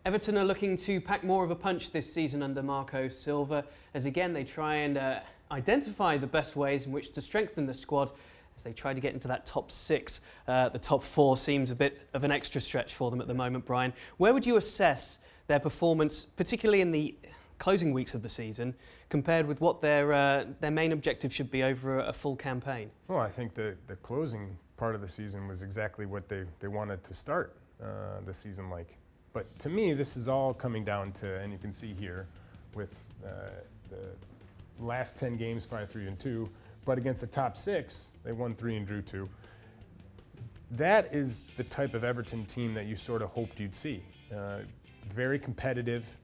Everton are looking to pack more of a punch this season under Marco Silva, as again they try and identify the best ways in which to strengthen the squad as they try to get into that top six. The top four seems a bit of an extra stretch for them at the moment, Brian. Where would you assess their performance, particularly in the closing weeks of the season, compared with what their main objective should be over a full campaign? Well, I think the closing part of the season was exactly what they wanted to start the season like. But to me, this is all coming down to, and you can see here, with the last 10 games, 5-3-2, but against the top six, they won 3 and drew 2. That is the type of Everton team that you sort of hoped you'd see. Very competitive,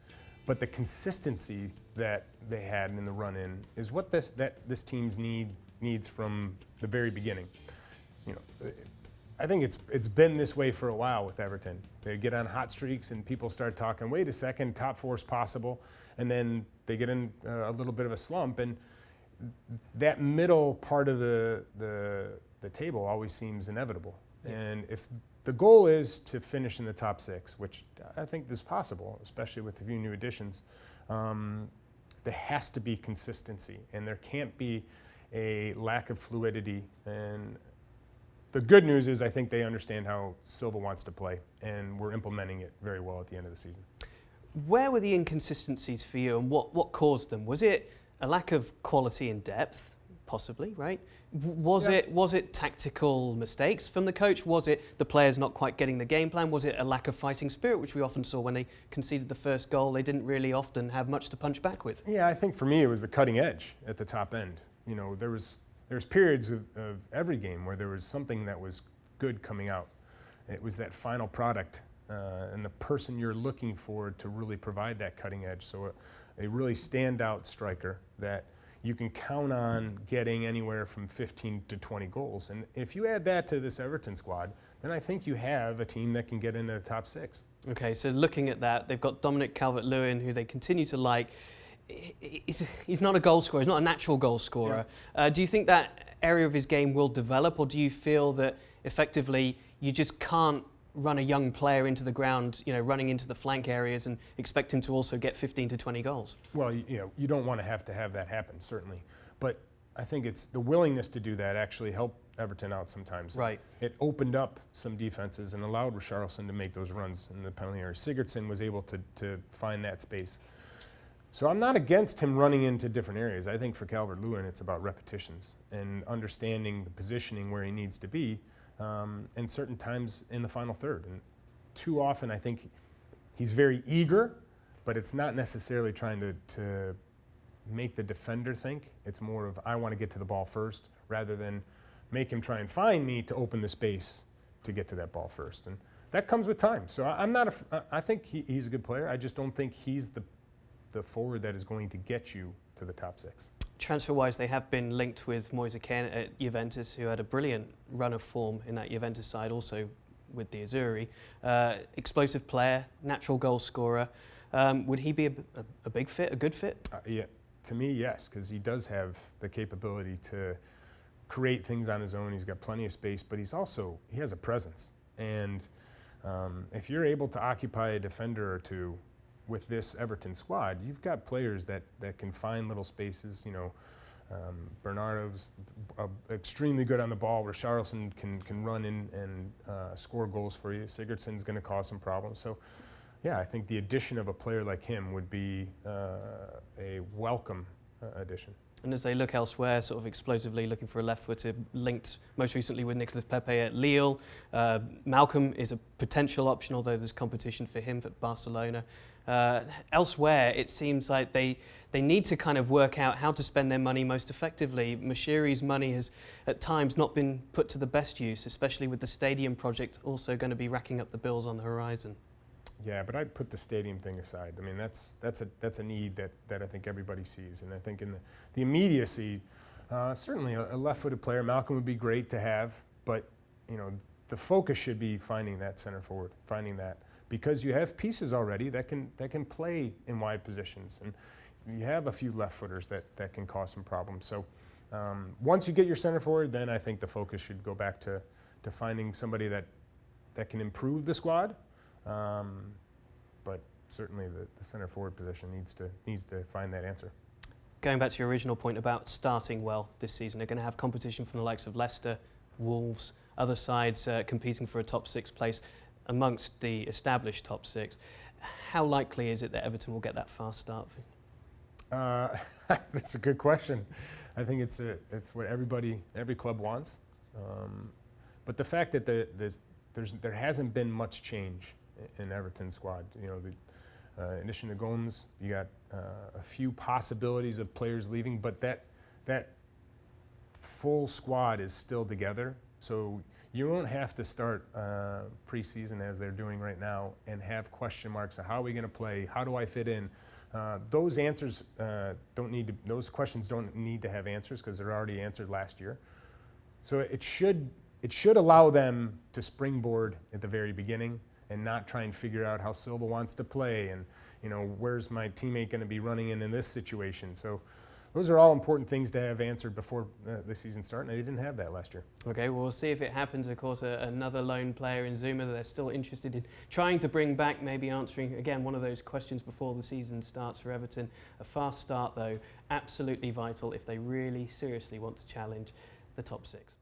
but the consistency that they had in the run-in is what this team's needs from the very beginning. You know, I think it's been this way for a while with Everton. They get on hot streaks and people start talking, wait a second, top four is possible, and then they get in a little bit of a slump, and that middle part of the table always seems inevitable. Yeah. And if the goal is to finish in the top six, which I think is possible, especially with a few new additions, there has to be consistency, and there can't be a lack of fluidity. And the good news is I think they understand how Silva wants to play, and we're implementing it very well at the end of the season. Where were the inconsistencies for you, and what caused them? Was it a lack of quality and depth? Possibly, right? Was it tactical mistakes from the coach? Was it the players not quite getting the game plan? Was it a lack of fighting spirit, which we often saw when they conceded the first goal? They didn't really often have much to punch back with. Yeah, I think for me it was the cutting edge at the top end. You know, there's periods of every game where there was something that was good coming out. It was that final product and the person you're looking for to really provide that cutting edge. So a really standout striker that you can count on getting anywhere from 15 to 20 goals. And if you add that to this Everton squad, then I think you have a team that can get into the top six. Okay, so looking at that, they've got Dominic Calvert-Lewin, who they continue to like. He's not a goal scorer, he's not a natural goal scorer. Yeah. Do you think that area of his game will develop, or do you feel that effectively you just can't run a young player into the ground, you know, running into the flank areas and expect him to also get 15 to 20 goals? Well, you don't want to have that happen, certainly. But I think it's the willingness to do that actually helped Everton out sometimes. Right. It opened up some defenses and allowed Richarlison to make those runs in the penalty area. Sigurdsson was able to find that space. So I'm not against him running into different areas. I think for Calvert-Lewin it's about repetitions and understanding the positioning where he needs to be, and certain times in the final third. And too often I think he's very eager, but it's not necessarily trying to make the defender think. It's more of, I want to get to the ball first, rather than make him try and find me to open the space to get to that ball first. And that comes with time. So I think he's a good player. I just don't think he's the forward that is going to get you to the top six. Transfer-wise, they have been linked with Moise Kean at Juventus, who had a brilliant run of form in that Juventus side, also with the Azzurri. Explosive player, natural goal scorer. Would he be a big fit, a good fit? Yeah, to me, yes, because he does have the capability to create things on his own. He's got plenty of space, but he has a presence. And if you're able to occupy a defender or two with this Everton squad, you've got players that can find little spaces. You know, Bernardo's extremely good on the ball. Richarlison can run in and score goals for you. Sigurdsson's going to cause some problems. So, yeah, I think the addition of a player like him would be a welcome addition. And as they look elsewhere, sort of explosively looking for a left footer, linked most recently with Nicolas Pepe at Lille. Malcolm is a potential option, although there's competition for him at Barcelona. Elsewhere, it seems like they need to kind of work out how to spend their money most effectively. Mashiri's money has at times not been put to the best use, especially with the stadium project also going to be racking up the bills on the horizon. Yeah, but I'd put the stadium thing aside. I mean, that's a need that I think everybody sees, and I think in the immediacy, certainly a left-footed player, Malcolm would be great to have, but you know, the focus should be finding that center forward, finding that, because you have pieces already that can play in wide positions, and you have a few left-footers that can cause some problems. So once you get your center forward, then I think the focus should go back to finding somebody that can improve the squad. But certainly the center forward position needs to find that answer. Going back to your original point about starting well this season, they're going to have competition from the likes of Leicester, Wolves, other sides competing for a top 6 place amongst the established top 6. How likely is it that Everton will get that fast start? That's a good question. I think it's what every club wants. But the fact that there hasn't been much change in Everton's squad. You know, in addition to Gomes, you got a few possibilities of players leaving, but that full squad is still together. So you won't have to start preseason as they're doing right now and have question marks of how are we going to play, how do I fit in. Those answers those questions don't need to have answers because they're already answered last year. So it should allow them to springboard at the very beginning and not try and figure out how Silva wants to play and, you know, where's my teammate going to be running in this situation. So those are all important things to have answered before the season starts, and they didn't have that last year. Okay, well, we'll see if it happens. Of course, another lone player in Zuma that they're still interested in trying to bring back, maybe answering, again, one of those questions before the season starts for Everton. A fast start, though, absolutely vital if they really seriously want to challenge the top 6.